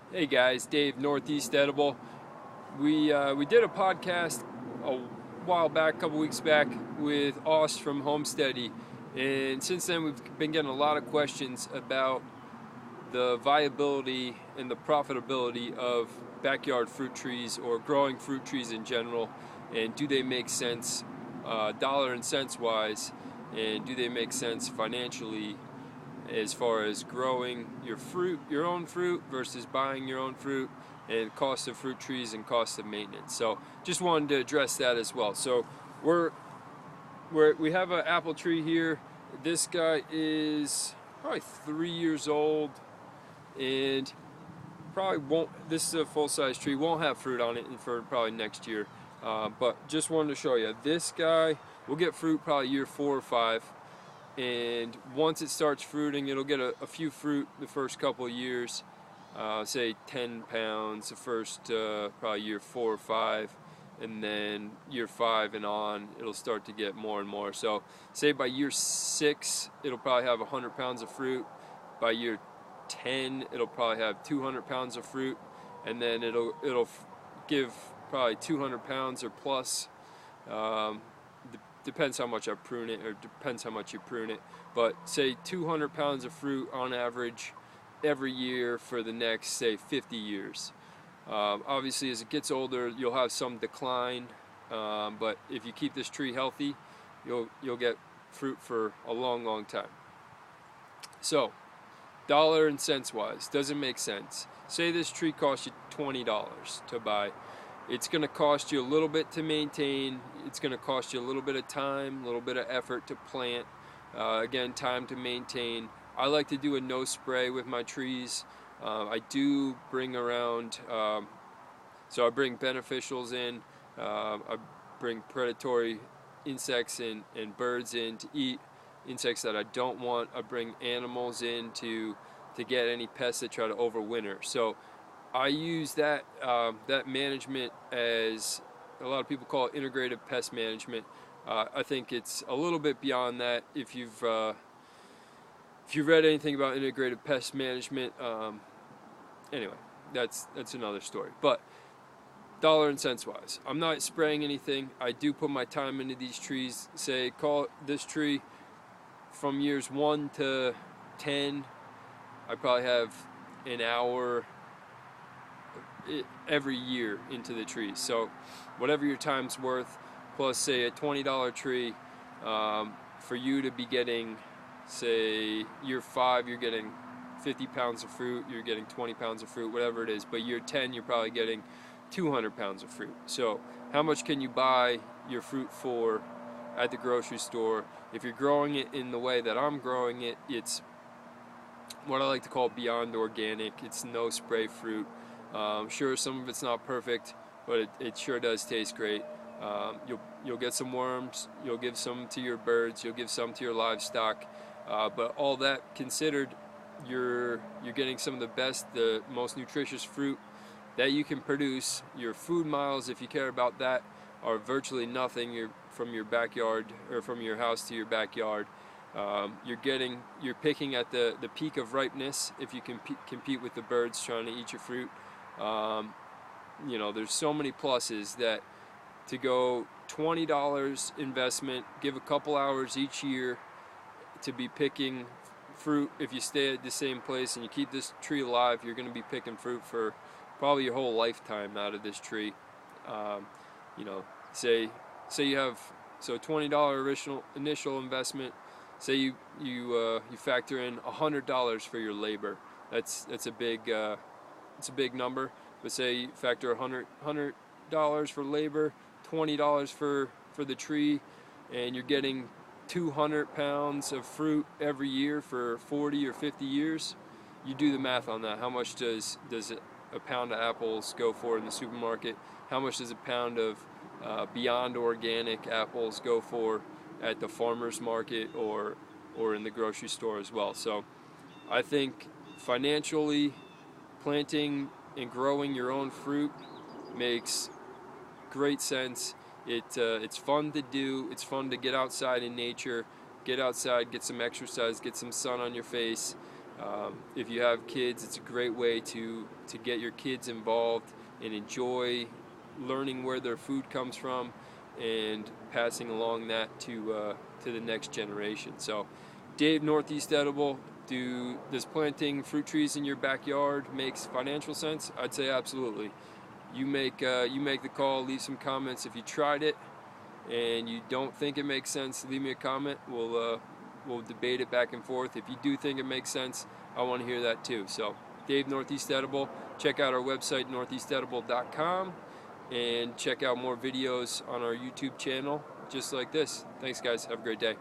Hey guys, Dave, Northeast Edible. We did a podcast a while back, a couple weeks back, with Osh from Homesteady, and since then we've been getting a lot of questions about the viability and the profitability of backyard fruit trees or growing fruit trees in general, and do they make sense dollar and cents wise, and do they make sense financially as far as growing your own fruit versus buying your own fruit, and cost of fruit trees and cost of maintenance. So just wanted to address that as well. So we have an apple tree here. This guy is probably 3 years old, and probably won't. This is a full-size tree. Won't have fruit on it for probably next year. But just wanted to show you this guy. Will get fruit probably year 4 or 5. And once it starts fruiting, it'll get a few fruit the first couple of years, say 10 pounds the first probably year 4 or 5, and then year 5 and on, it'll start to get more and more. So say by year 6, it'll probably have 100 pounds of fruit. By year 10, it'll probably have 200 pounds of fruit, and then it'll give probably 200 pounds or plus. Depends how much I prune it, or depends how much you prune it, but say 200 pounds of fruit on average every year for the next, say, 50 years. Obviously, as it gets older, you'll have some decline, but if you keep this tree healthy, you'll get fruit for a long time. So, dollar and cents wise, doesn't make sense. Say this tree costs you $20 to buy. It's going to cost you a little bit to maintain. It's going to cost you a little bit of time, a little bit of effort to plant. Again, time to maintain. I like to do a no spray with my trees. I do bring around, so I bring beneficials in. I bring predatory insects and birds in to eat insects that I don't want. I bring animals in to get any pests that try to overwinter. So I use that management as a lot of people call it integrated pest management. I think it's a little bit beyond that. If you've read anything about integrated pest management, anyway, that's another story. But dollar and cents wise, I'm not spraying anything. I do put my time into these trees. Say, call this tree from years 1 to 10. I probably have an hour every year into the trees. So whatever your time's worth, plus say a $20 tree, for you to be getting, say, year 5 you're getting 50 pounds of fruit, you're getting 20 pounds of fruit, whatever it is. But year 10 you're probably getting 200 pounds of fruit. So how much can you buy your fruit for at the grocery store? If you're growing it in the way that I'm growing it, it's what I like to call beyond organic. It's no spray fruit. Sure, some of it's not perfect, but it sure does taste great. You'll get some worms. You'll give some to your birds. You'll give some to your livestock. But all that considered, you're getting some of the best, the most nutritious fruit that you can produce. Your food miles, if you care about that, are virtually nothing. You're from your backyard, or from your house to your backyard. You're picking at the peak of ripeness if you can compete with the birds trying to eat your fruit. There's so many pluses that to go $20 investment, give a couple hours each year to be picking fruit. If you stay at the same place and you keep this tree alive, you're going to be picking fruit for probably your whole lifetime out of this tree. Say you have $20 initial investment. Say you factor in $100 for your labor. That's a big number. But say you factor $100 for labor, $20 for the tree, and you're getting 200 pounds of fruit every year for 40 or 50 years. You do the math on that. How much does a pound of apples go for in the supermarket? How much does a pound of beyond organic apples go for at the farmer's market or in the grocery store as well? So I think financially, planting and growing your own fruit makes great sense. It's fun to do. It's fun to get outside in nature, get outside, get some exercise, get some sun on your face, If you have kids, it's a great way to get your kids involved and enjoy learning where their food comes from and passing along that to the next generation. So Dave, Northeast Edible, does planting fruit trees in your backyard makes financial sense? I'd say absolutely. You make the call, leave some comments. If you tried it and you don't think it makes sense, leave me a comment. We'll debate it back and forth. If you do think it makes sense, I want to hear that too. So Dave, Northeast Edible, check out our website, northeastedible.com, and check out more videos on our YouTube channel just like this. Thanks guys, have a great day.